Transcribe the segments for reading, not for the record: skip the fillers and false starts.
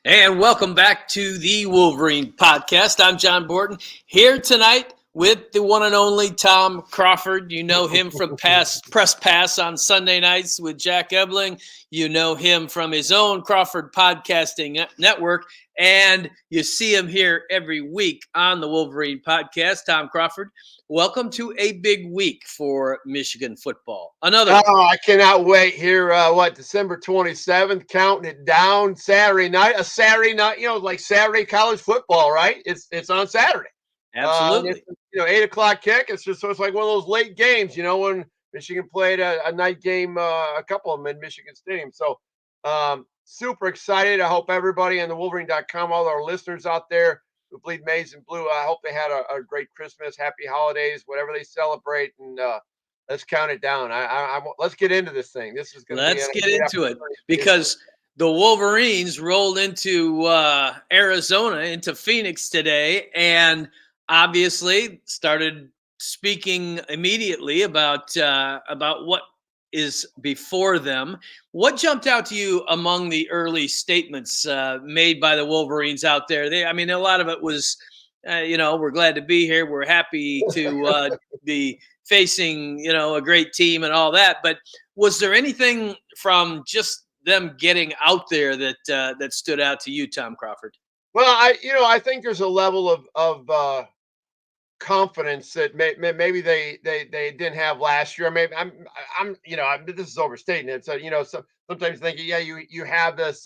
And welcome back to the Wolverine podcast. I'm John Borton, here tonight with the one and only Tom Crawford. You know him from Press Pass on Sunday nights with Jack Ebling. You know him from his own Crawford Podcasting Network. And you see him here every week on the Wolverine podcast. Tom Crawford, welcome to a big week for Michigan football. I cannot wait here. December 27th, counting it down. Saturday night, like Saturday college football, right? It's on Saturday. Absolutely. 8 o'clock kick. It's like one of those late games, when Michigan played a night game, a couple of them in Michigan Stadium. So super excited. I hope everybody on the Wolverine.com, all our listeners out there who bleed maize and blue, I hope they had a great Christmas, happy holidays, whatever they celebrate, and let's count it down. Let's get into this thing. This is going to Let's get into it because the Wolverines rolled into Arizona, into Phoenix today, and obviously started speaking immediately about what is before them. What jumped out to you among the early statements made by the Wolverines out there? A lot of it was, we're glad to be here. We're happy to be facing, a great team and all that. But was there anything from just them getting out there that stood out to you, Tom Crawford? Well, I think there's a level of confidence that maybe they didn't have last year. Maybe this is overstating it. So sometimes thinking, yeah, you have this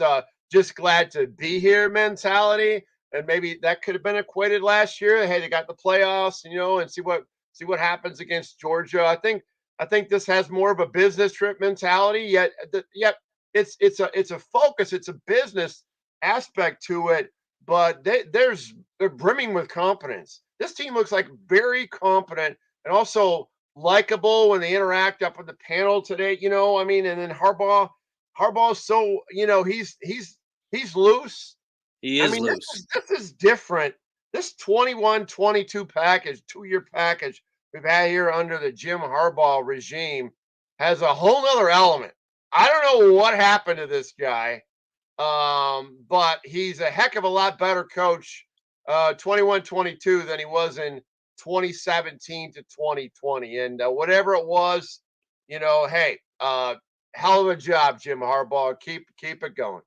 just glad to be here mentality, and maybe that could have been equated last year. Hey, they got the playoffs, and see what happens against Georgia. I think this has more of a business trip mentality. Yet it's a focus. It's a business aspect to it, but they're brimming with confidence. This team looks like very confident and also likable when they interact up with the panel today. And then Harbaugh's so he's loose. He is loose. This is different. This 21-22 package, 2-year package we've had here under the Jim Harbaugh regime has a whole nother element. I don't know what happened to this guy, but he's a heck of a lot better coach 21-22 than he was in 2017 to 2020. And whatever it was, hey, hell of a job, Jim Harbaugh. Keep it going.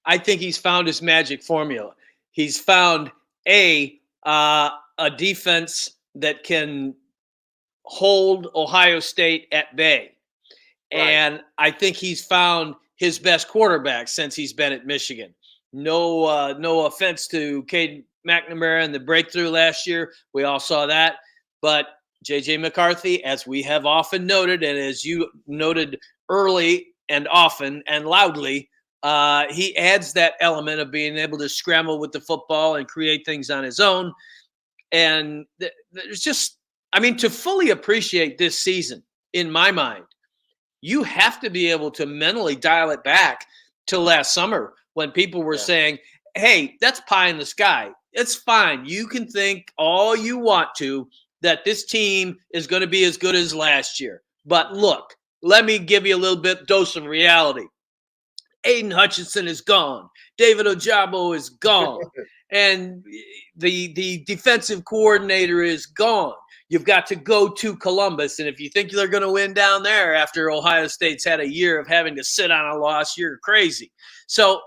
I think he's found his magic formula. He's found a defense that can hold Ohio State at bay. Right. And I think he's found his best quarterback since he's been at Michigan. No offense to Cade McNamara and the breakthrough last year. We all saw that. But J.J. McCarthy, as we have often noted, and as you noted early and often and loudly, he adds that element of being able to scramble with the football and create things on his own. And there's just, to fully appreciate this season, in my mind, you have to be able to mentally dial it back to last summer when people were saying, hey, that's pie in the sky. It's fine. You can think all you want to that this team is going to be as good as last year. But look, let me give you a little bit dose of reality. Aiden Hutchinson is gone. David Ojabo is gone. And the defensive coordinator is gone. You've got to go to Columbus. And if you think they're going to win down there after Ohio State's had a year of having to sit on a loss, you're crazy. So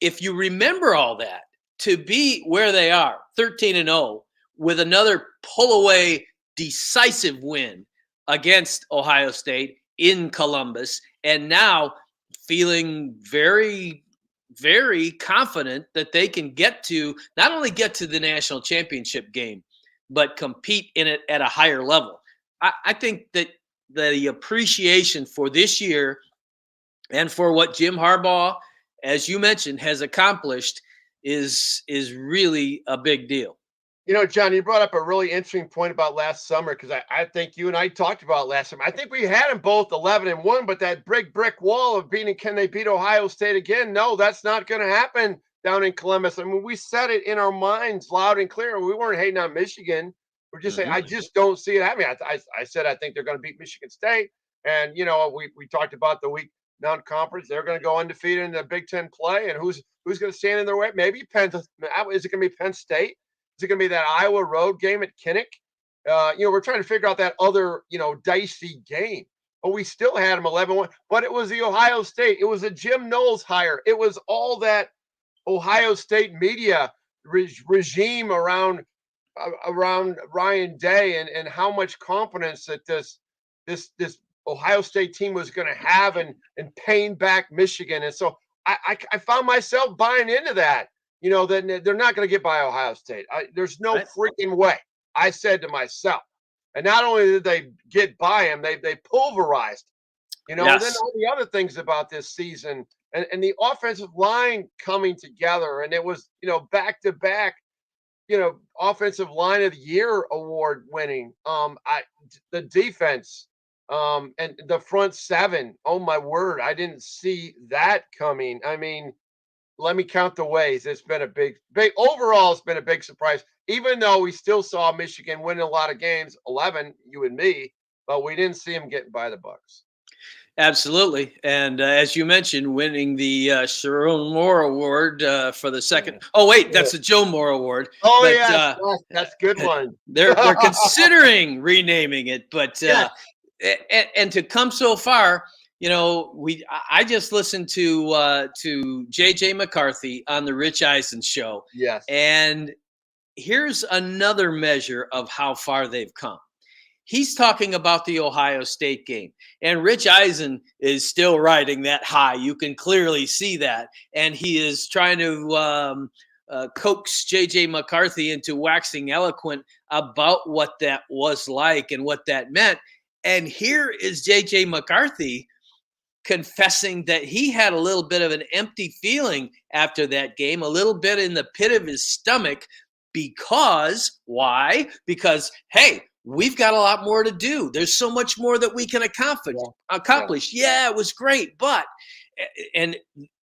if you remember all that, to be where they are, 13-0, with another pull-away decisive win against Ohio State in Columbus, and now feeling very, very confident that they can not only get to the national championship game, but compete in it at a higher level. I think that the appreciation for this year and for what Jim Harbaugh, as you mentioned, has accomplished is really a big deal. John, you brought up a really interesting point about last summer, because I think you and I talked about last summer. I think we had them both 11-1, but that brick wall of can they beat Ohio State again? No, that's not going to happen down in Columbus. We said it in our minds loud and clear. We weren't hating on Michigan. We're just saying, I just don't see it happening. I said I think they're going to beat Michigan State. And, we talked about the week non-conference. They're going to go undefeated in the Big Ten play, and who's going to stand in their way? Maybe Penn. Is it going to be Penn State? Is it going to be that Iowa road game at Kinnick? We're trying to figure out that other, dicey game. But we still had them 11-1. But it was the Ohio State. It was a Jim Knowles hire. It was all that Ohio State media regime around Ryan Day and how much confidence that this Ohio State team was going to have and paying back Michigan. And so I found myself buying into that. That they're not going to get by Ohio State. There's no freaking way. I said to myself, and not only did they get by him, they pulverized. And then all the other things about this season and the offensive line coming together, and it was back to back, offensive line of the year award winning. The defense, and the front seven. Oh my word, I didn't see that coming. I mean, let me count the ways. It's been a big overall. It's been a big surprise. Even though we still saw Michigan winning a lot of games, 11, you and me, but we didn't see them getting by the Bucks. Absolutely. And as you mentioned, winning the Sharon Moore Award for the second. Oh, wait, that's the Joe Moore Award. Oh, but, yeah, that's a good one. They're considering renaming it, but and to come so far, I just listened to JJ McCarthy on the Rich Eisen show. Yes. And here's another measure of how far they've come. He's talking about the Ohio State game, and Rich Eisen is still riding that high. You can clearly see that, and he is trying to coax J.J. McCarthy into waxing eloquent about what that was like and what that meant. And here is J.J. McCarthy confessing that he had a little bit of an empty feeling after that game, a little bit in the pit of his stomach. Why? Because, hey, we've got a lot more to do. There's so much more that we can accomplish. Yeah, it was great. And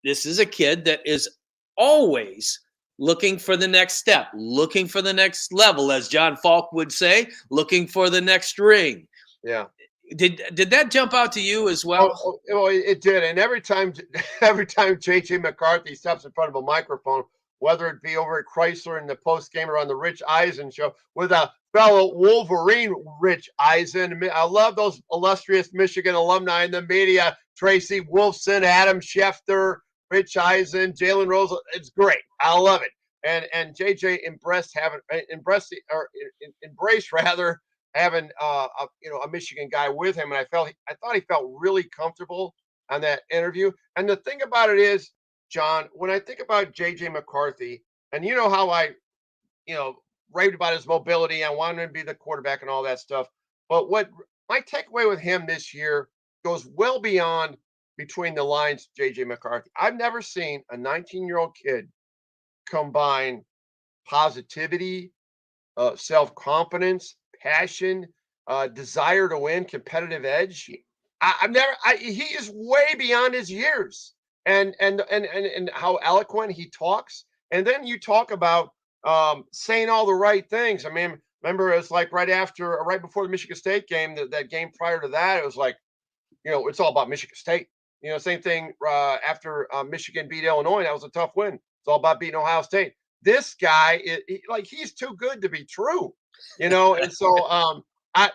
this is a kid that is always looking for the next step, looking for the next level, as John Falk would say, looking for the next ring. Yeah. Did that jump out to you as well? Oh, it did. And every time J.J. McCarthy steps in front of a microphone, whether it be over at Chrysler in the post game or on the Rich Eisen show with a fellow Wolverine, Rich Eisen. I love those illustrious Michigan alumni in the media. Tracy Wolfson, Adam Schefter, Rich Eisen, Jalen Rose. It's great. I love it. And JJ embraced having a Michigan guy with him, and I thought he felt really comfortable on that interview. And the thing about it is, John, when I think about J.J. McCarthy, and you know how I, raved about his mobility, I wanted him to be the quarterback and all that stuff. But what my takeaway with him this year goes well beyond between the lines, J.J. McCarthy. I've never seen a 19-year-old kid combine positivity, self-confidence, passion, desire to win, competitive edge. He is way beyond his years. And how eloquent he talks. And then you talk about saying all the right things. I mean, remember, it was like right before the Michigan State game, that game prior to that, it was like, it's all about Michigan State. Same thing after Michigan beat Illinois. That was a tough win. It's all about beating Ohio State. This guy, he's too good to be true, and so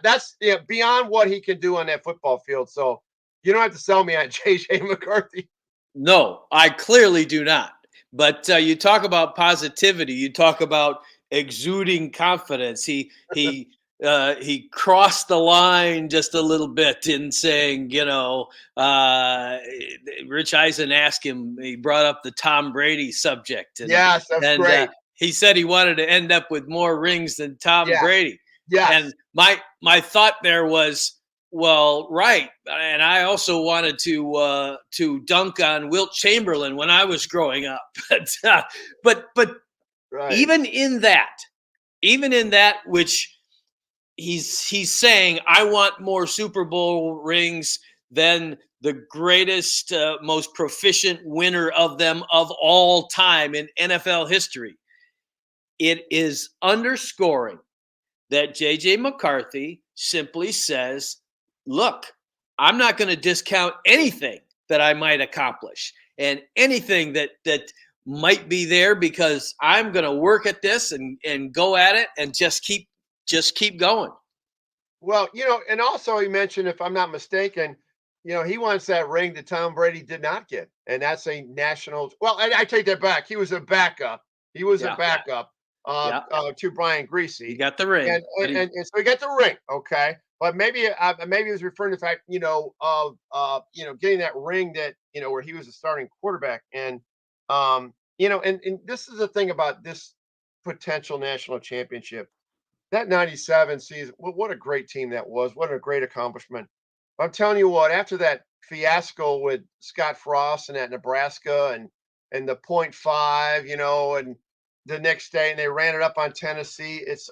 that's beyond what he can do on that football field. So you don't have to sell me on J.J. McCarthy. No, I clearly do not. But you talk about positivity. You talk about exuding confidence. He crossed the line just a little bit in saying, Rich Eisen asked him. He brought up the Tom Brady subject. Yes, that's great. He said he wanted to end up with more rings than Tom Brady. Yes. And my thought there was, well, right. And I also wanted to dunk on Wilt Chamberlain when I was growing up. But right. even in that, which he's saying, I want more Super Bowl rings than the greatest, most proficient winner of them of all time in NFL history. It is underscoring that J.J. McCarthy simply says, look, I'm not going to discount anything that I might accomplish, and anything that might be there, because I'm going to work at this and go at it and just keep going. Well, and also he mentioned, if I'm not mistaken, he wants that ring that Tom Brady did not get, and that's a national. Well, I take that back. He was a backup. He was a Yeah, backup yeah. to Brian He Greasy, got the ring, and but and, and so he got the ring. Okay, but maybe he was referring to the fact, of getting that ring that where he was a starting quarterback, and and this is the thing about this potential national championship. That 97 season, what a great team that was. What a great accomplishment. I'm telling you what, after that fiasco with Scott Frost and at Nebraska and the point five, and the next day and they ran it up on Tennessee, it's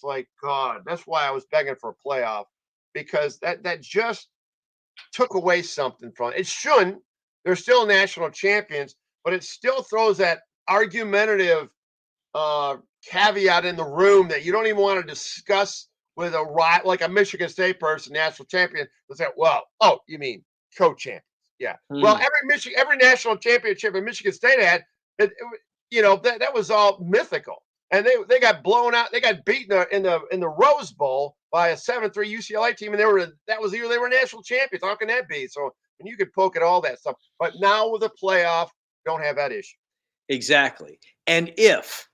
like God. That's why I was begging for a playoff, because that just took away something from it. It shouldn't. They're still national champions, but it still throws that argumentative caveat in the room that you don't even want to discuss with like a Michigan State person, national champion. They'll say, "Well, oh, you mean co-champions?" Yeah. Well, Mhm. every national championship in Michigan State had, that was all mythical, and they got blown out. They got beaten in the Rose Bowl by a 7-3 UCLA team, and that was the year they were national champions. How can that be? So, and you could poke at all that stuff, but now with a playoff, don't have that issue. Exactly. And if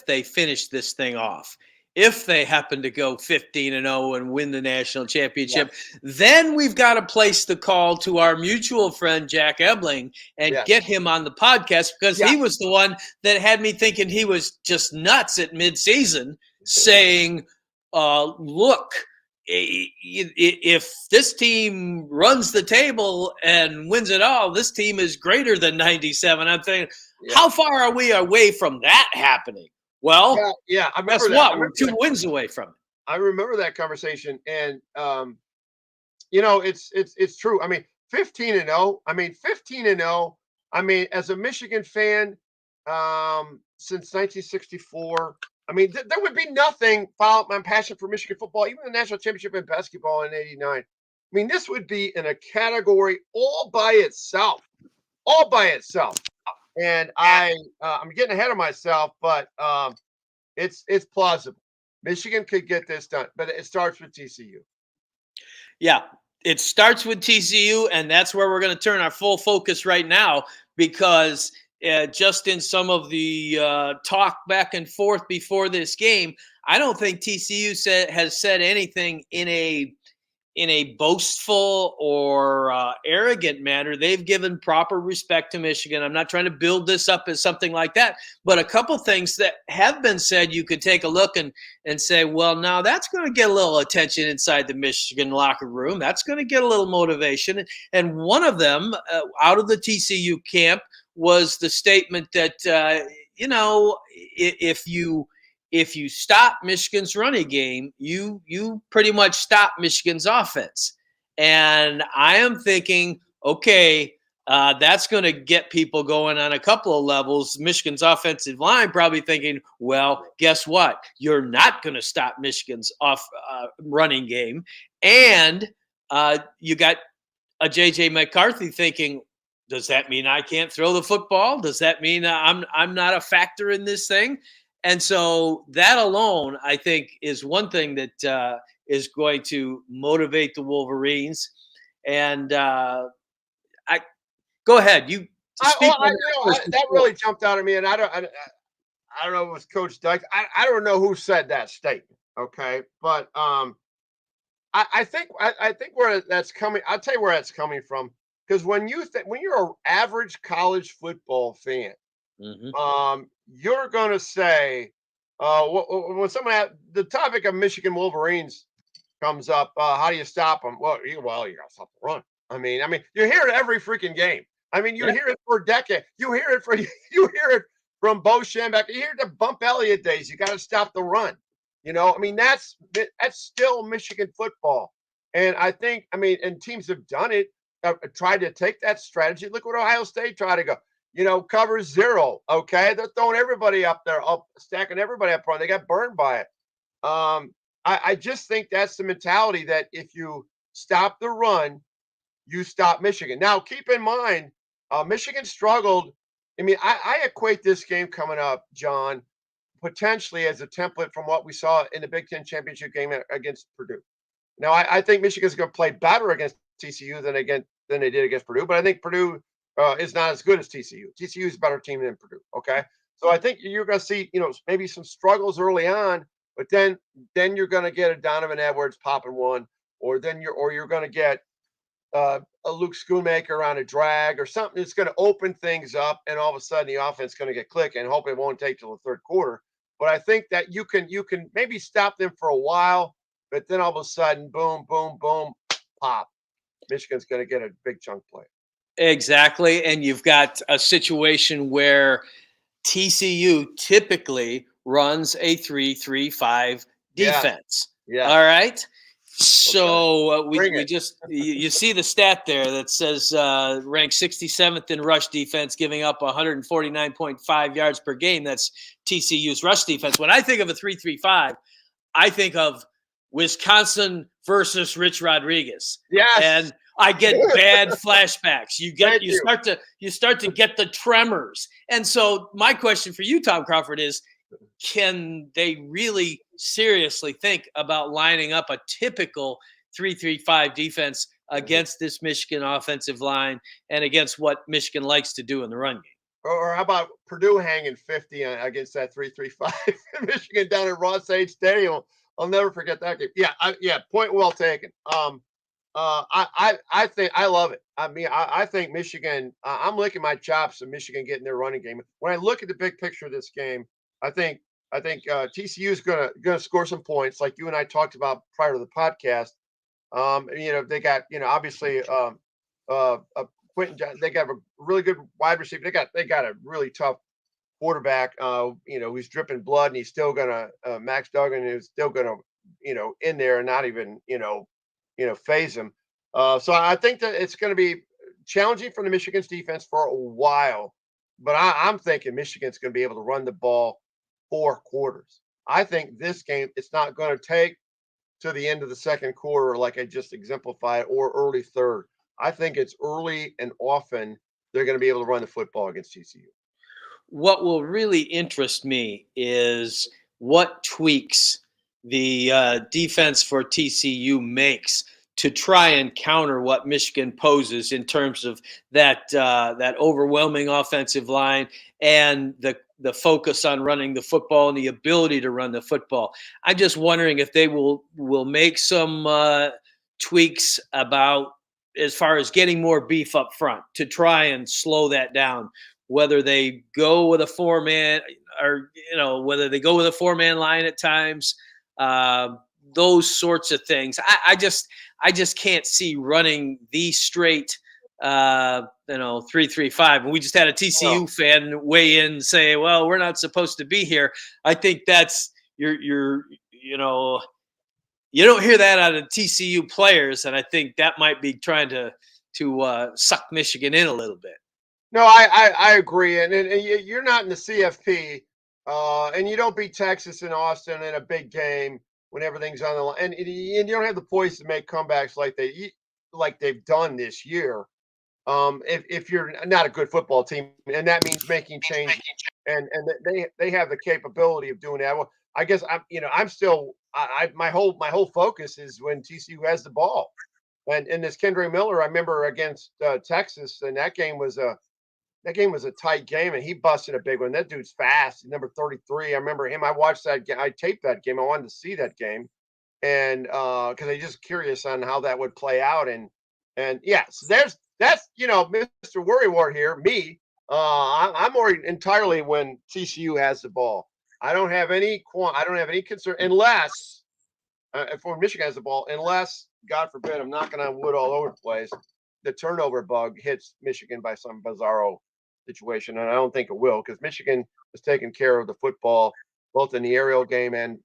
they finish this thing off, if they happen to go 15-0 and win the national championship, Yes. then we've got to place the call to our mutual friend Jack Ebling and Yes. get him on the podcast, because he Yes. was the one that had me thinking he was just nuts at midseason, saying, look, if this team runs the table and wins it all, this team is greater than 97. I'm thinking, Yeah. how far are we away from that happening? Well, Yeah, yeah, I guess remember that. I what? We're remember two that. wins away from it. I remember that conversation, and it's true. I mean, 15-0. I mean, 15-0. I mean, as a Michigan fan, since 1964. I mean, there would be nothing followed my passion for Michigan football, even the national championship in basketball in '89. I mean, this would be in a category all by itself, all by itself. And I'm getting ahead of myself, but it's plausible. Michigan could get this done, but it starts with TCU. Yeah, it starts with TCU, and that's where we're going to turn our full focus right now, because just in some of the talk back and forth before this game, I don't think TCU has said anything in a boastful or arrogant manner. They've given proper respect to Michigan. I'm not trying to build this up as something like that, but a couple things that have been said, you could take a look and say, well, now that's going to get a little attention inside the Michigan locker room. That's going to get a little motivation. And one of them out of the TCU camp was the statement that, if you stop Michigan's running game, you pretty much stop Michigan's offense. And I am thinking, okay, that's going to get people going on a couple of levels. Michigan's offensive line probably thinking, well, guess what? You're not going to stop Michigan's running game. And you got a JJ McCarthy thinking, does that mean I can't throw the football? Does that mean I'm not a factor in this thing? And so that alone, I think, is one thing that is going to motivate the Wolverines. And I go ahead, you speak on that first That before. really jumped out at me, and I don't know if it was Coach Dyke. I don't know who said that statement. Okay, but I think where that's coming. I'll tell you where that's coming from. Because when you're an average college football fan, Mhm. you're going to say, when the topic of Michigan Wolverines comes up, how do you stop them? You got to stop the run. I mean, you hear it every freaking game. I mean, you Yeah. hear it for a decade. You hear it from Bo Schembechler. You hear it the Bump Elliott days. You got to stop the run. I mean, that's still Michigan football. And and teams have done it, tried to take that strategy. Look what Ohio State tried to go. Cover zero. Okay, they're throwing everybody up there, stacking everybody up front. They got burned by it. I just think that's the mentality, that if you stop the run, you stop Michigan. Now, keep in mind, Michigan struggled. I mean, I equate this game coming up, John, potentially as a template from what we saw in the Big Ten championship game against Purdue. Now, I think Michigan's going to play better against TCU than they did against Purdue, but I think Purdue is not as good as TCU. TCU is a better team than Purdue. Okay, so I think you're going to see maybe some struggles early on, but then you're going to get a Donovan Edwards popping one, or you're going to get a Luke Schoonmaker on a drag or something that's going to open things up, and all of a sudden the offense is going to get clicking. And hope it won't take till the third quarter. But I think that you can maybe stop them for a while, but then all of a sudden, boom, boom, boom, pop. Michigan's going to get a big chunk play. Exactly. And you've got a situation where TCU typically runs a 3-3-5 defense. Yeah. All right. So Bring we it. just you see the stat there that says ranked 67th in rush defense, giving up 149.5 yards per game. That's TCU's rush defense. When I think of a 3-3-5, I think of Wisconsin versus Rich Rodriguez. Yes. And I get bad flashbacks. You start to get the tremors. And so my question for you, Tom Crawford, is can they really seriously think about lining up a typical 3-3-5 defense against this Michigan offensive line and against what Michigan likes to do in the run game? Or how about Purdue hanging 50 against that 3-3-5 Michigan down at Ross-Age Stadium? I'll never forget that game. Yeah, point well taken. I think I love it. I mean, I think Michigan. I'm licking my chops of Michigan getting their running game. When I look at the big picture of this game, I think TCU is gonna score some points, like you and I talked about prior to the podcast. They got obviously Quentin. They got a really good wide receiver. They got a really tough quarterback. He's dripping blood, and he's still gonna Max Duggan is still gonna in there and not even phase him. So I think that it's going to be challenging for the Michigan's defense for a while, but I'm thinking Michigan's going to be able to run the ball 4 quarters. I think this game, it's not going to take to the end of the second quarter, like I just exemplified, or early third. I think it's early and often they're going to be able to run the football against TCU. What will really interest me is what tweaks the defense for TCU makes to try and counter what Michigan poses in terms of that overwhelming offensive line and the focus on running the football and the ability to run the football. I'm just wondering if they will make some tweaks about as far as getting more beef up front to try and slow that down. Whether they go with a 4-man or whether they go with a 4-man line at times. Those sorts of things. I just can't see running the straight 3-3-5. And we just had a TCU fan weigh in and say, well, we're not supposed to be here. I think that's you don't hear that out of TCU players, and I think that might be trying to suck Michigan in a little bit. No, I agree, and you're not in the CFP, and you don't beat Texas and Austin in a big game when everything's on the line, and you don't have the poise to make comebacks like they've done this year. If you're not a good football team, and that means making change, and they have the capability of doing that. Well, I guess I'm still my whole focus is when TCU has the ball, and this Kendre Miller, I remember against Texas, and that game was a tight game, and he busted a big one. That dude's fast. Number 33. I remember him. I watched that game. I taped that game. I wanted to see that game, and because I'm just curious on how that would play out. And yeah, so that's Mr. Worrywart here. Me, I'm worried entirely when TCU has the ball. I don't have any concern unless if Michigan has the ball, unless God forbid, I'm knocking on wood all over the place, the turnover bug hits Michigan by some bizarro situation, and I don't think it will, because Michigan has taken care of the football both in the aerial game and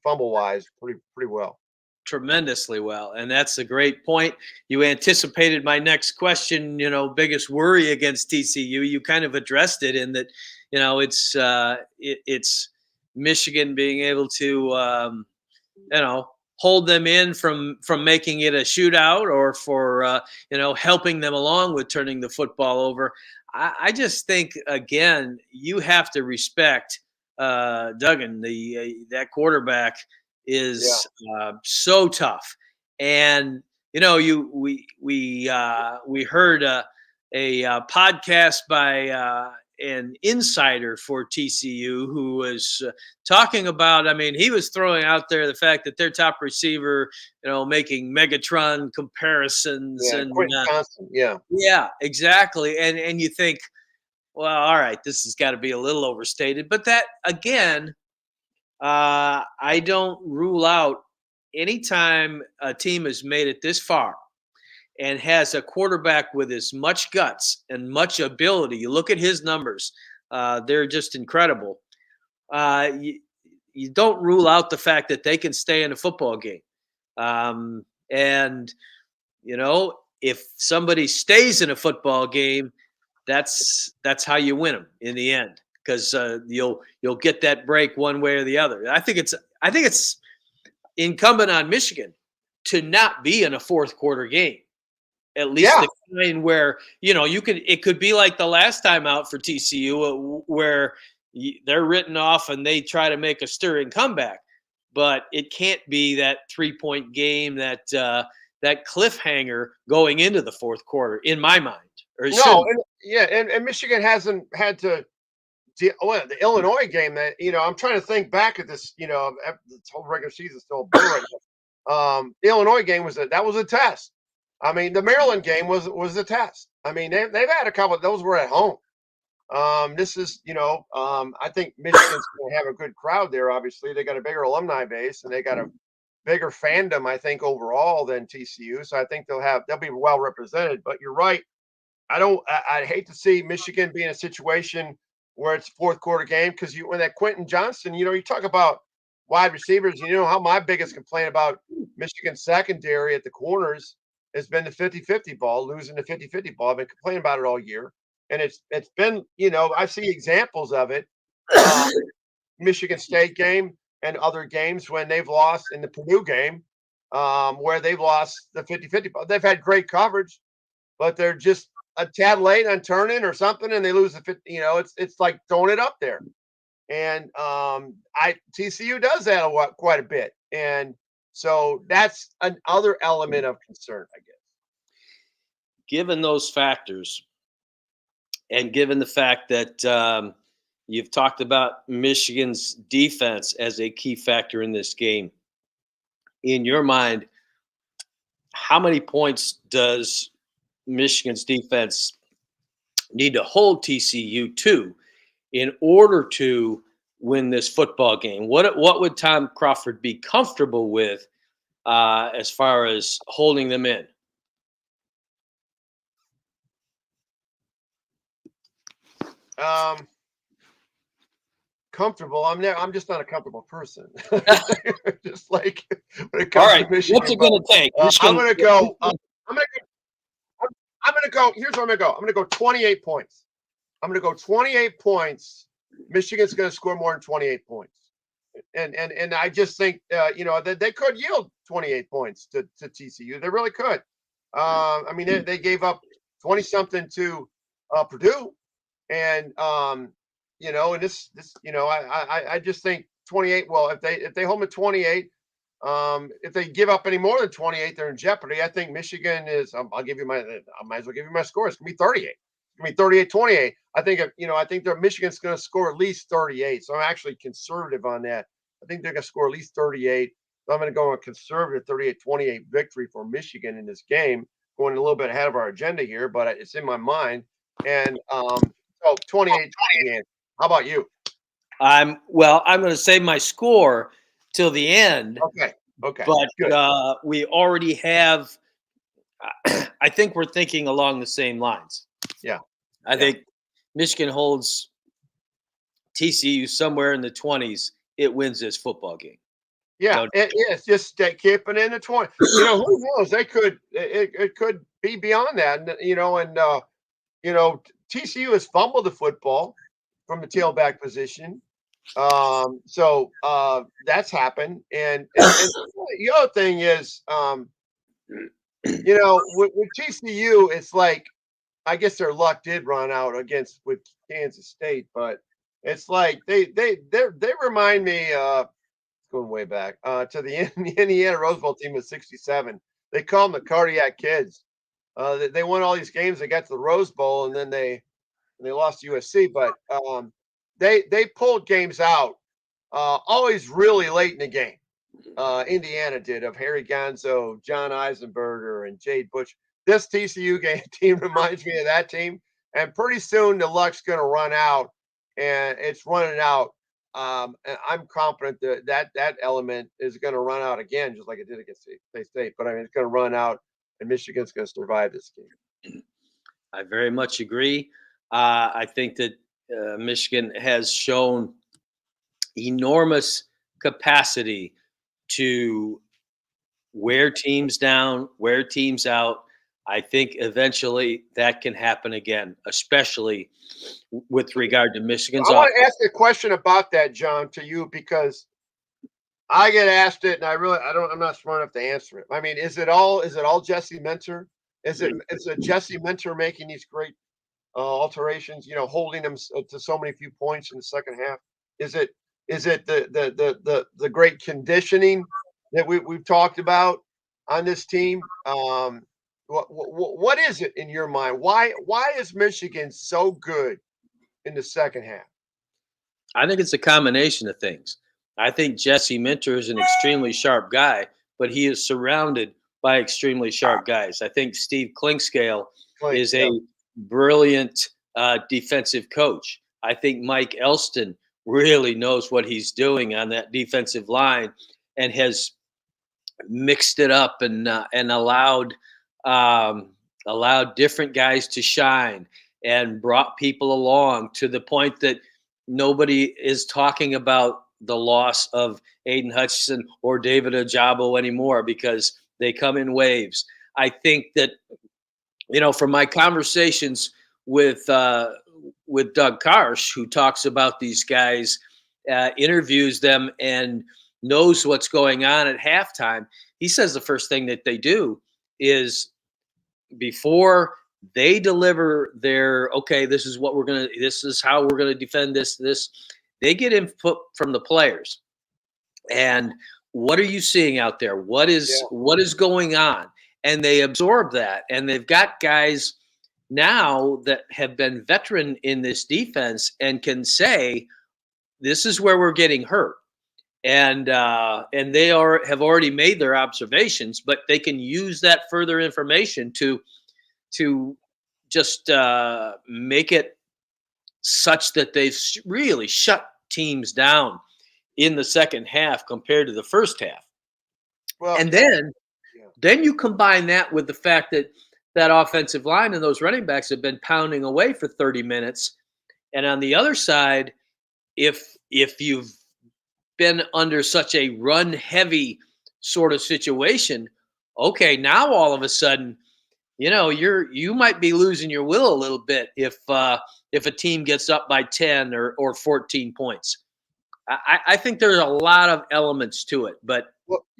fumble wise pretty well. Tremendously well, and that's a great point. You anticipated my next question. Biggest worry against TCU. You kind of addressed it in that. It's Michigan being able to hold them in from making it a shootout, or for helping them along with turning the football over. I just think, again, you have to respect Duggan. That quarterback Yeah. is so tough, and we heard a podcast by an insider for TCU who was talking about. I mean, he was throwing out there the fact that their top receiver, making Megatron comparisons, Yeah. and Quentin Johnson. Yeah. yeah, exactly. And you think, well, all right, this has got to be a little overstated, but that again, I don't rule out anytime a team has made it this far and has a quarterback with as much guts and much ability. You look at his numbers; they're just incredible. You don't rule out the fact that they can stay in a football game, and if somebody stays in a football game, that's how you win them in the end, because you'll get that break one way or the other. I think it's incumbent on Michigan to not be in a fourth quarter game. At least Yeah. the kind where it could be like the last time out for TCU, where they're written off and they try to make a stirring comeback, but it can't be that 3-point game, that cliffhanger going into the fourth quarter, in my mind, or it No, shouldn't. and Michigan hasn't had to the Illinois game that, I'm trying to think back at this, this whole regular season still a blur right now. The Illinois game was a test. I mean, the Maryland game was a test. I mean, they've had a couple of those were at home. This is, I think Michigan's going to have a good crowd there. Obviously, they got a bigger alumni base and they got a bigger fandom, I think, overall than TCU. So I think they'll be well represented. But you're right. I'd hate to see Michigan be in a situation where it's a fourth quarter game, because when that Quentin Johnson, you talk about wide receivers, how my biggest complaint about Michigan secondary at the corners has been the 50-50 ball, losing the 50-50 ball. I've been complaining about it all year. And it's been, I see examples of it. Michigan State game and other games when they've lost, in the Purdue game, where they've lost the 50-50 ball. They've had great coverage, but they're just a tad late on turning or something, and they lose the 50. It's like throwing it up there. And TCU does that quite a bit. And so that's another element of concern, I guess. Given those factors, and given the fact that you've talked about Michigan's defense as a key factor in this game, in your mind, how many points does Michigan's defense need to hold TCU to in order to win this football game? What would Tom Crawford be comfortable with as far as holding them in? Comfortable. I'm just not a comfortable person. Just like when it All comes right, to Michigan. what's it going to take? I'm going to go. I'm going to go. Here's where I'm going to go. I'm going to go 28 points. I'm going to go 28 points. Michigan's going to score more than 28 points. And I just think that they could yield 28 points to TCU. They really could. I mean, they gave up 20 something to Purdue, and and this I just think 28. Well, if they hold them at 28, if they give up any more than 28, they're in jeopardy. I think Michigan is. I might as well give you my score. It's gonna be 38. It's gonna be 38-28. I think I think Michigan's gonna score at least 38. So I'm actually conservative on that. I think they're gonna score at least 38. So I'm gonna go on a conservative 38-28 victory for Michigan in this game. Going a little bit ahead of our agenda here, but it's in my mind. And so 28-28. How about you? I'm going to save my score till the end. Okay. But good. We already have. I think we're thinking along the same lines. Yeah. I think Michigan holds TCU somewhere in the 20s. It wins this football game. Yeah, it's just keeping in the 20. Who knows? They could. It could be beyond that. And TCU has fumbled the football from the tailback position. That's happened. And the other thing is, with TCU, it's like I guess their luck did run out against with Kansas State, but it's like they remind me going way back to the Indiana Rose Bowl team of '67. They call them the Cardiac Kids. They won all these games. They got to the Rose Bowl, and then they lost to USC. But they pulled games out always really late in the game. Indiana did of Harry Gonzo, John Eisenberger, and Jade Butch. This TCU game team reminds me of that team. And pretty soon the luck's going to run out, and it's running out. And I'm confident that element is going to run out again, just like it did against State. But I mean, it's going to run out, and Michigan's going to survive this game. I very much agree. I think that Michigan has shown enormous capacity to wear teams down, wear teams out. I think eventually that can happen again, especially with regard to Michigan's I want to offense. ask a question about that, John, to you because I get asked it, and I'm not smart enough to answer it. I mean, is it all Jesse Minter? Is it Jesse Minter making these great alterations? Holding them to so many few points in the second half. Is it the great conditioning that we've talked about on this team? What is it in your mind? Why is Michigan so good in the second half? I think it's a combination of things. I think Jesse Minter is an extremely sharp guy, but he is surrounded by extremely sharp guys. I think Steve Klinkscale is a brilliant defensive coach. I think Mike Elston really knows what he's doing on that defensive line and has mixed it up and allowed different guys to shine and brought people along to the point that nobody is talking about the loss of Aiden Hutchinson or David Ojabo anymore because they come in waves. I think that, from my conversations with Doug Karsh, who talks about these guys, interviews them, and knows what's going on at halftime, he says the first thing that they do is before they deliver their, okay, this is how we're going to defend this, they get input from the players. And what are you seeing out there? What is going on? And they absorb that. And they've got guys now that have been veteran in this defense and can say, this is where we're getting hurt. And they have already made their observations, but they can use that further information to just make it such that they've really shut teams down in the second half compared to the first half. Well, and then you combine that with the fact that that offensive line and those running backs have been pounding away for 30 minutes. And on the other side, if you've been under such a run-heavy sort of situation, okay, now all of a sudden, you might be losing your will a little bit if a team gets up by 10 or 14 points. I think there's a lot of elements to it, but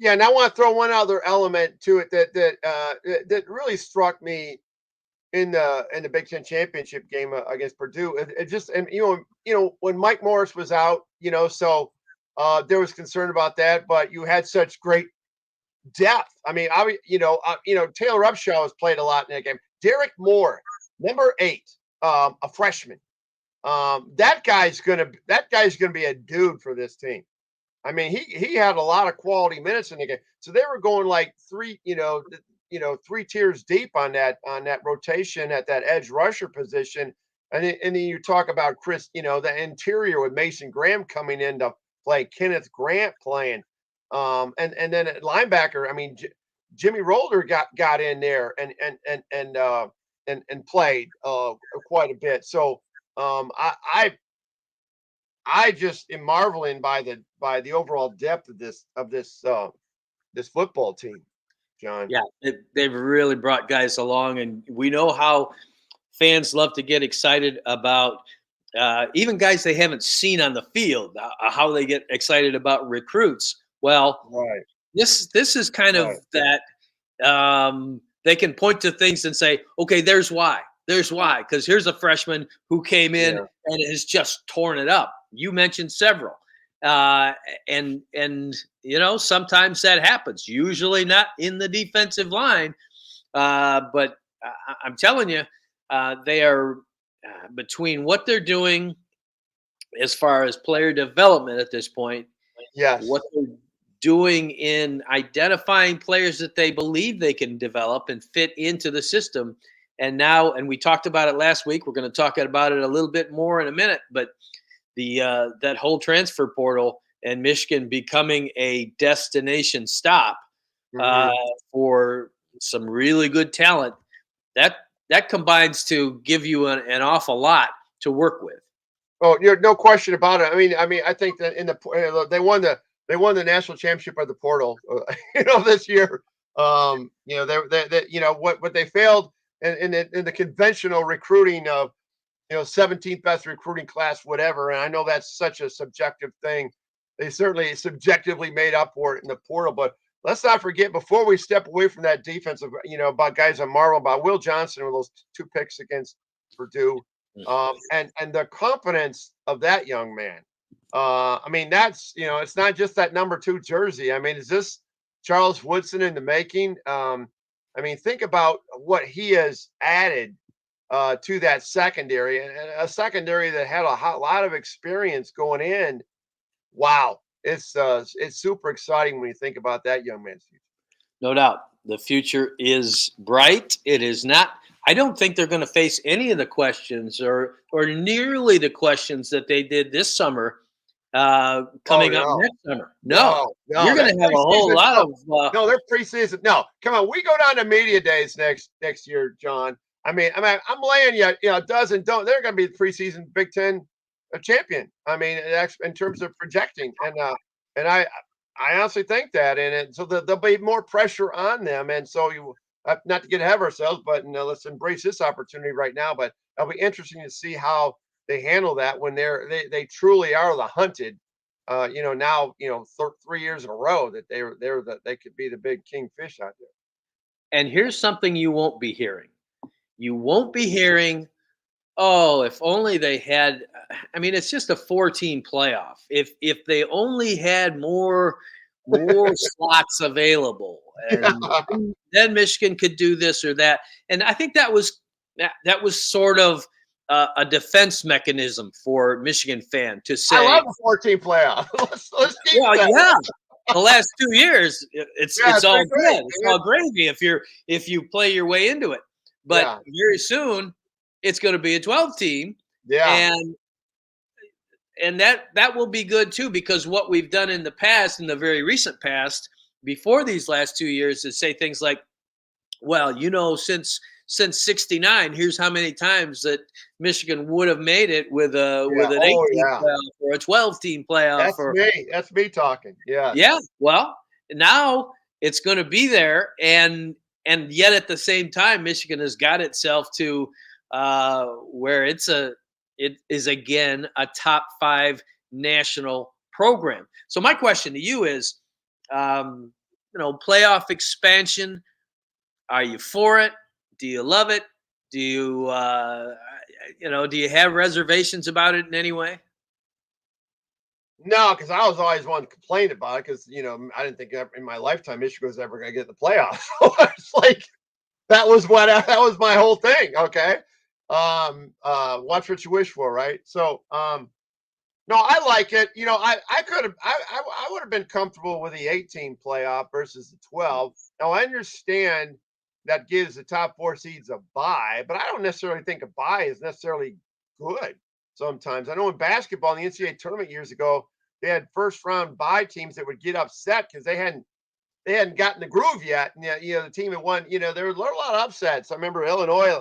and I want to throw one other element to it that really struck me in the Big Ten championship game against Purdue. It just, and when Mike Morris was out, so there was concern about that, but you had such great depth. I mean, Taylor Upshaw has played a lot in that game. Derek Moore, number 8, a freshman. That guy's gonna be a dude for this team. I mean, he had a lot of quality minutes in the game. So they were going like 3 tiers deep on that rotation at that edge rusher position. And then you talk about Chris, the interior with Mason Graham coming in to play, Kenneth Grant playing. And then at linebacker, I mean, Jimmy Rolder got in there and played quite a bit. So I just am marveling by the overall depth of this football team, John. Yeah, they've really brought guys along, and we know how fans love to get excited about even guys they haven't seen on the field, how they get excited about recruits. Well, Right. this is kind of Right. that they can point to things and say, okay, there's why. There's why. Because here's a freshman who came in Yeah. and has just torn it up. You mentioned several. Uh, and sometimes that happens. Usually not in the defensive line, but I'm telling you, they are between what they're doing as far as player development at this point, what Yes. they're doing in identifying players that they believe they can develop and fit into the system. And now, and we talked about it last week. We're going to talk about it a little bit more in a minute. But the that whole transfer portal and Michigan becoming a destination stop uh, Hmm. for some really good talent, that that combines to give you an awful lot to work with. Oh, you're no question about it. I think that in the they won the national championship of the portal. This year. What they failed in the conventional recruiting of 17th best recruiting class, whatever. And I know that's such a subjective thing. They certainly subjectively made up for it in the portal. But let's not forget before we step away from that defensive, about guys on Marvel, about Will Johnson with those two picks against Purdue, and the confidence of that young man. That's it's not just that number 2 jersey. Is this Charles Woodson in the making? Think about what he has added to that secondary, and a secondary that had lot of experience going in. Wow, it's super exciting when you think about that young man's future. No doubt. The future is bright. It is not. I don't think they're going to face any of the questions or nearly the questions that they did this summer Oh coming up no, next summer. No, no, you're going that to have a whole preseason. lot No, of no, they're preseason. No, come on, we go down to media days next year, John. I'm laying you, does and don't. They're going to be the preseason Big Ten champion. That's in terms of projecting, and I honestly think that, so there'll be more pressure on them, and so not to get ahead of ourselves, but let's embrace this opportunity right now. But it'll be interesting to see how they handle that when they truly are the hunted. Now 3 years in a row that they could be the big kingfish out there. and here's something you won't be hearing. You won't be hearing, oh, if only they had. I mean, it's just a 14 playoff. If they only had more slots available, Yeah, and then Michigan could do this or that. And I think that was sort of a defense mechanism for Michigan fan to I say, love the 14 playoff. Let's keep well, that. yeah, the last 2 years, it's Yeah, it's it's all been great, good. It's man. all gravy if you play your way into it. But Yeah, very soon, it's going to be a 12 team, yeah. and that will be good too, because what we've done in the past, in the very recent past, before these last 2 years, is say things like, well, since '69, here's how many times that Michigan would have made it with a Yeah. with an Oh 8-team yeah. playoff or a 12-team playoff, That's or me. That's me talking. Yes. yeah, well, now it's going to be there, and yet at the same time, Michigan has got itself to where it is again a top 5 national program. So my question to you is, playoff expansion. Are you for it? Do you love it? Do you have reservations about it in any way? No, because I was always one to complain about it because I didn't think in my lifetime Michigan was ever going to get the playoffs. So it's like that was my whole thing. Okay, watch what you wish for, right? So no, I like it. I could have, I would have been comfortable with the 18 playoff versus the 12. Now I understand that gives the top 4 seeds a bye, but I don't necessarily think a bye is necessarily good. Sometimes I know in basketball in the NCAA tournament years ago, they had first round bye teams that would get upset because they hadn't gotten the groove yet. And the team that won, there were a lot of upsets. I remember Illinois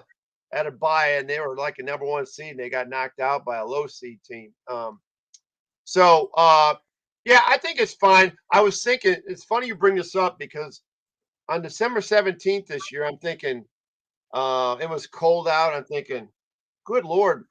had a bye and they were like a number 1 seed and they got knocked out by a low seed team. Yeah, I think it's fine. I was thinking, it's funny you bring this up because on December 17th this year, I'm thinking, it was cold out. I'm thinking, good Lord,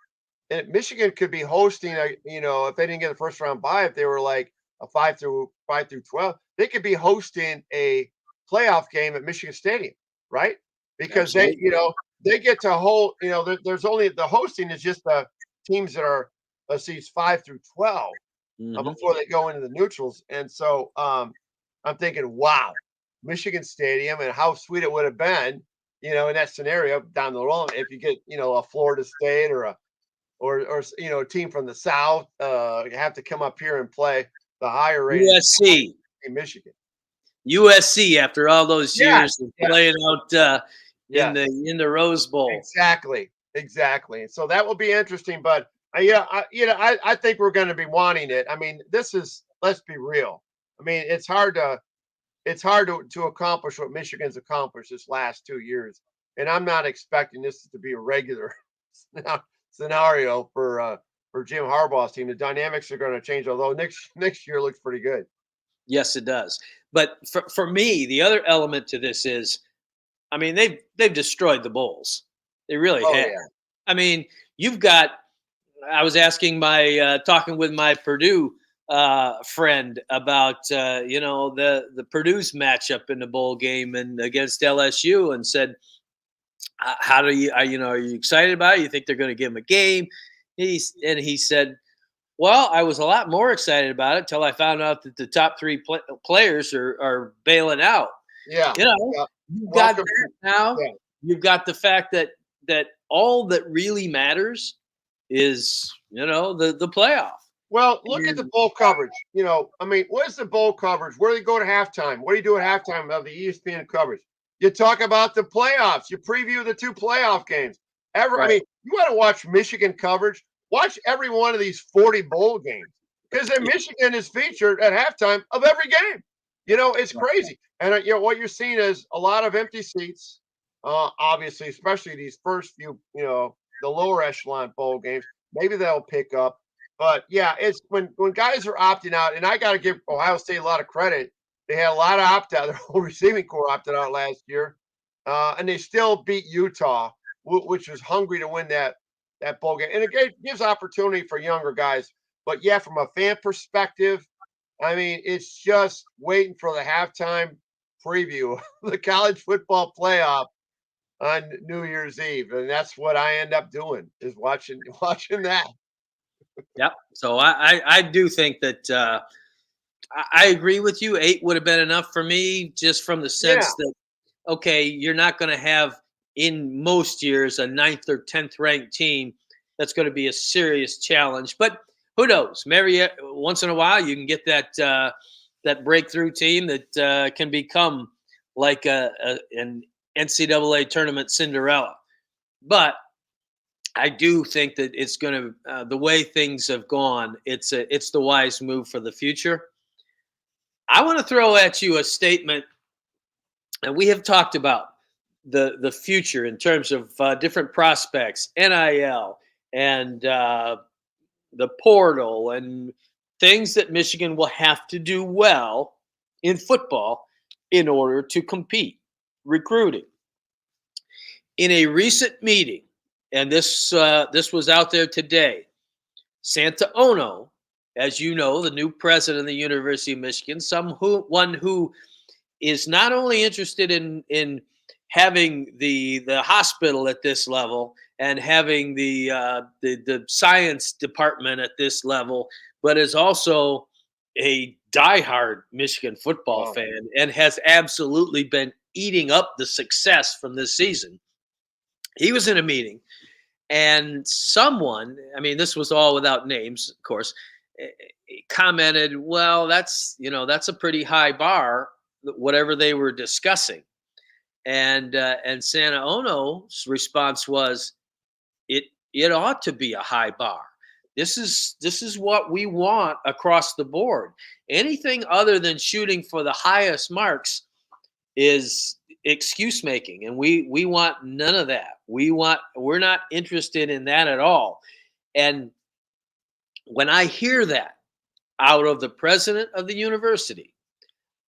And Michigan could be hosting a, if they didn't get a first round bye, if they were like a 5 through 12, they could be hosting a playoff game at Michigan Stadium, right? Because they, Absolutely. they get to hold, there's only the hosting is just the teams that are seeds 5 through 12 Hmm. before they go into the neutrals. And so I'm thinking, wow, Michigan Stadium, and how sweet it would have been, in that scenario down the road if you get, a Florida State or a team from the South have to come up here and play the higher rated USC. in Michigan. USC after all those Yes, years of yes, playing out in yes, the Rose Bowl. exactly, exactly. So that will be interesting. But I think we're going to be wanting it. I mean, this is, let's be real. I mean, it's hard to accomplish what Michigan's accomplished this last 2 years, and I'm not expecting this to be a regular scenario for Jim Harbaugh's team. The dynamics are going to change, although next year looks pretty good. Yes, it does. But for me, the other element to this is, I mean, they've destroyed the Bulls. They really Oh have. yeah, I mean, you've got. I was asking talking with my Purdue friend about the Purdue's matchup in the bowl game and against LSU, and said, "How do you are you excited about it? You think they're going to give them a game?" He said, "Well, I was a lot more excited about it until I found out that the top three players are bailing out." yeah, You know, yeah. you've got Welcome that to now. yeah. You've got the fact that all that really matters is the playoff. Well, look at the And bowl coverage. I mean, what is the bowl coverage? Where do they go to halftime? What do you do at halftime of the ESPN coverage? You talk about the playoffs. You preview the two playoff games. I right, mean, you want to watch Michigan coverage? Watch every one of these 40 bowl games because then yeah, Michigan is featured at halftime of every game. It's right. crazy. And what you're seeing is a lot of empty seats. Obviously, especially these first few, the lower echelon bowl games. Maybe they'll pick up. But yeah, it's when guys are opting out, and I got to give Ohio State a lot of credit. They had a lot of opt out. Their whole receiving core opted out last year, and they still beat Utah, which was hungry to win that bowl game. And it gives opportunity for younger guys. But yeah, from a fan perspective, I mean, it's just waiting for the halftime preview of the college football playoff on New Year's Eve, and that's what I end up doing is watching that. Yep. So I do think that I agree with you. 8 would have been enough for me, just from the Yeah. sense that okay, you're not going to have in most years a ninth or 10th ranked team. That's going to be a serious challenge. But who knows? Maybe once in a while you can get that breakthrough team that can become like an NCAA tournament Cinderella. But I do think that it's going to the way things have gone. It's the wise move for the future. I want to throw at you a statement, and we have talked about the future in terms of different prospects, NIL, and the portal, and things that Michigan will have to do well in football in order to compete. Recruiting. In a recent meeting, and this was out there today, Santa Ono, as you know, the new president of the University of Michigan, one who is not only interested in having the hospital at this level and having the science department at this level, but is also a diehard Michigan football Wow. fan and has absolutely been eating up the success from this season. He was in a meeting, and someone, I mean, this was all without names, of course, commented, "Well, that's a pretty high bar, whatever they were discussing." And Santa Ono's response was, "It ought to be a high bar. This is what we want across the board. Anything other than shooting for the highest marks is excuse making, and we want none of that. We're not interested in that at all." And when I hear that out of the president of the university,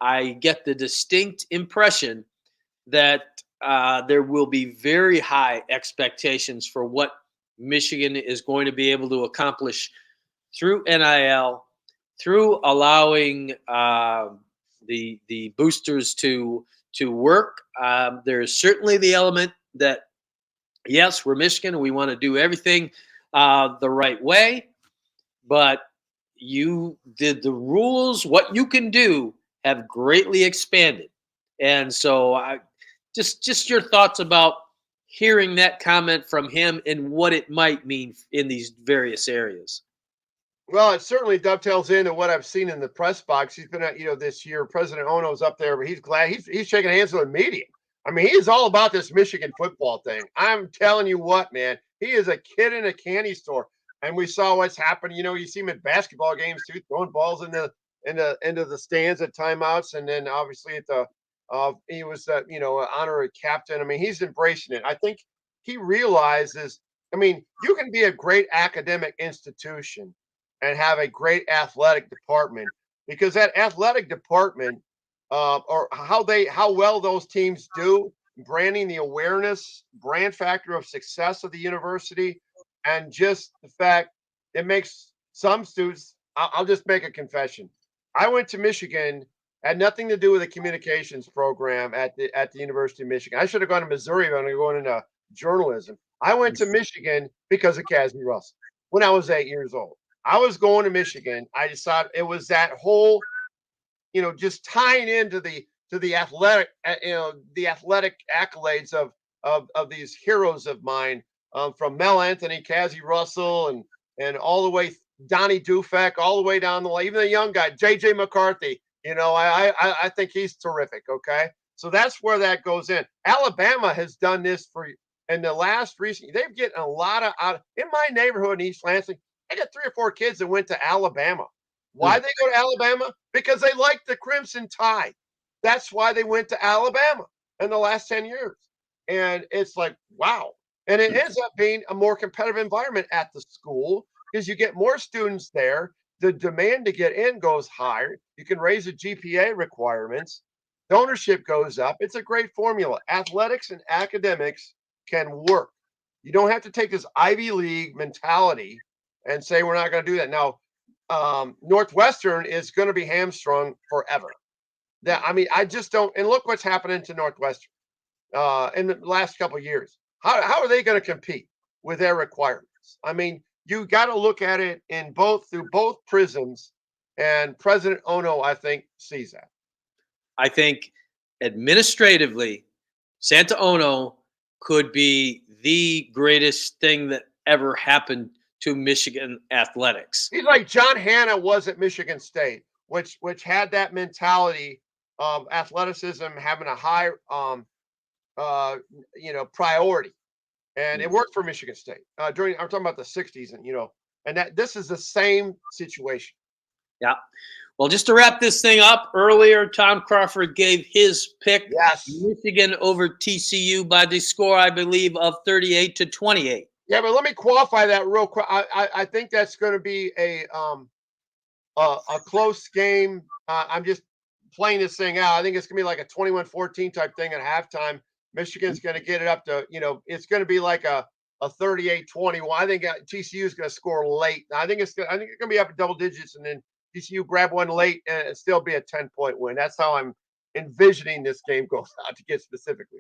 I get the distinct impression that there will be very high expectations for what Michigan is going to be able to accomplish through NIL, through allowing the boosters to work. There's certainly the element that, yes, we're Michigan and we want to do everything the right way, but the rules, what you can do, have greatly expanded. And so just your thoughts about hearing that comment from him and what it might mean in these various areas. Well, it certainly dovetails into what I've seen in the press box. He's been at, this year, President Ono's up there, but he's glad he's shaking hands with the media. I mean, he is all about this Michigan football thing. I'm telling you what, man, he is a kid in a candy store. And we saw what's happened. You see him at basketball games too, throwing balls into the stands at timeouts, and then obviously at the he was honorary captain. I mean, he's embracing it. I think he realizes. I mean, you can be a great academic institution and have a great athletic department, because that athletic department, or how well those teams do, branding, the awareness, brand factor of success of the university, and just the fact it makes some students. I'll just make a confession. I went to Michigan, had nothing to do with the communications program at the University of Michigan. I should have gone to Missouri when I was going into journalism. I went to Michigan because of Casby Russell when I was 8 years old. I was going to Michigan. I decided it was that whole, just tying into the athletic, the athletic accolades of these heroes of mine, from Mel Anthony, Casby Russell, and all the way Donnie Dufek, all the way down the line, even the young guy, JJ McCarthy. I think he's terrific. Okay. So that's where that goes in. Alabama has done this in the last recent, they've getting a lot out in my neighborhood in East Lansing. I got 3 or 4 kids that went to Alabama. Why they go to Alabama? Because they like the Crimson Tide. That's why they went to Alabama in the last 10 years. And it's like, wow. And it ends up being a more competitive environment at the school because you get more students there. The demand to get in goes higher. You can raise the GPA requirements. The ownership goes up. It's a great formula. Athletics and academics can work. You don't have to take this Ivy League mentality and say we're not going to do that. Now, Northwestern is going to be hamstrung forever. I just don't. And look what's happening to Northwestern in the last couple of years. How are they going to compete with their requirements? I mean, you got to look at it through both prisms, and President Ono, I think, sees that. I think administratively, Santa Ono could be the greatest thing that ever happened to Michigan athletics. He's like John Hanna was at Michigan State, which had that mentality of athleticism having a high priority, and it worked for Michigan State I'm talking about the 60s, and that this is the same situation. Yeah. Well, just to wrap this thing up, earlier Tom Crawford gave his pick. Yes. Michigan over TCU by the score, I believe, of 38-28. Yeah, but let me qualify that real quick. I think that's going to be a close game. I'm just playing this thing out. I think it's going to be like a 21-14 type thing at halftime. Michigan's going to get it up to, it's going to be like a 38-21. I think TCU is going to score late. I think it's going to be up in double digits, and then TCU grab one late and it still be a 10-point win. That's how I'm envisioning this game goes out, to get specifically.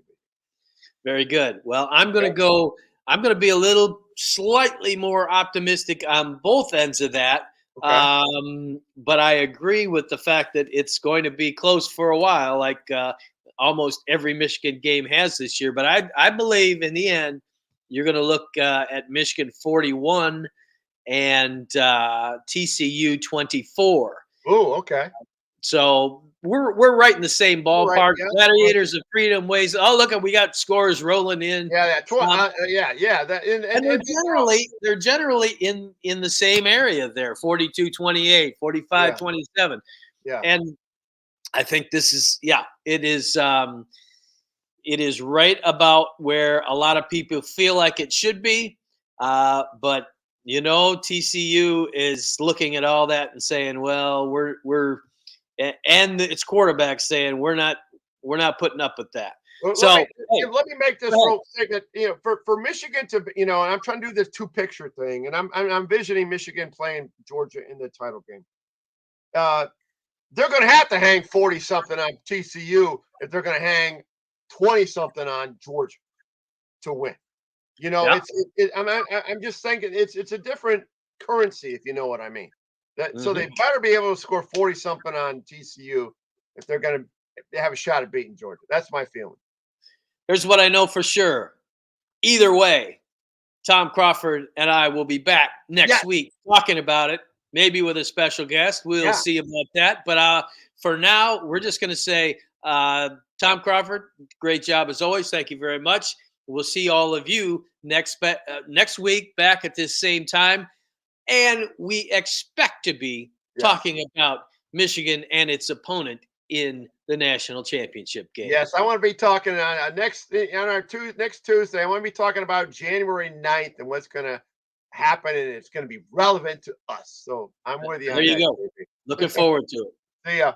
Very good. Well, I'm going to be a little slightly more optimistic on both ends of that. Okay. But I agree with the fact that it's going to be close for a while, like almost every Michigan game has this year. But I believe in the end, you're going to look at Michigan 41 and TCU 24. Oh, okay. So we're right in the same ballpark. Right, yeah. Gladiators of Freedom ways. Oh, look, we got scores rolling in. Yeah, yeah. And they're generally in the same area there. 42-28, 45-27. Yeah. And I think this is it is right about where a lot of people feel like it should be. But TCU is looking at all that and saying, well, and its quarterback saying we're not putting up with that. Well, So, hey, let me make this go ahead. real statement. For Michigan to, and I'm trying to do this two picture thing, and I'm envisioning Michigan playing Georgia in the title game. Uh, they're going to have to hang 40 something on TCU if they're going to hang 20 something on Georgia to win. Yeah. I'm just thinking it's a different currency, if you know what I mean. So they Mhm. better be able to score 40 something on TCU if they have a shot at beating Georgia. That's my feeling. Here's what I know for sure. Either way, Tom Crawford and I will be back Yeah, next week talking about it, maybe with a special guest. We'll yeah. see about that. But for now, we're just going to say, Tom Crawford, great job as always. Thank you very much. We'll see all of you next week back at this same time. And we expect to be Yes. talking about Michigan and its opponent in the national championship game. Yes, I want to be talking on next Tuesday. I want to be talking about January 9th and what's going to happen, and it's going to be relevant to us. So I'm with you There on you that, go. JP. Looking forward to it. See ya.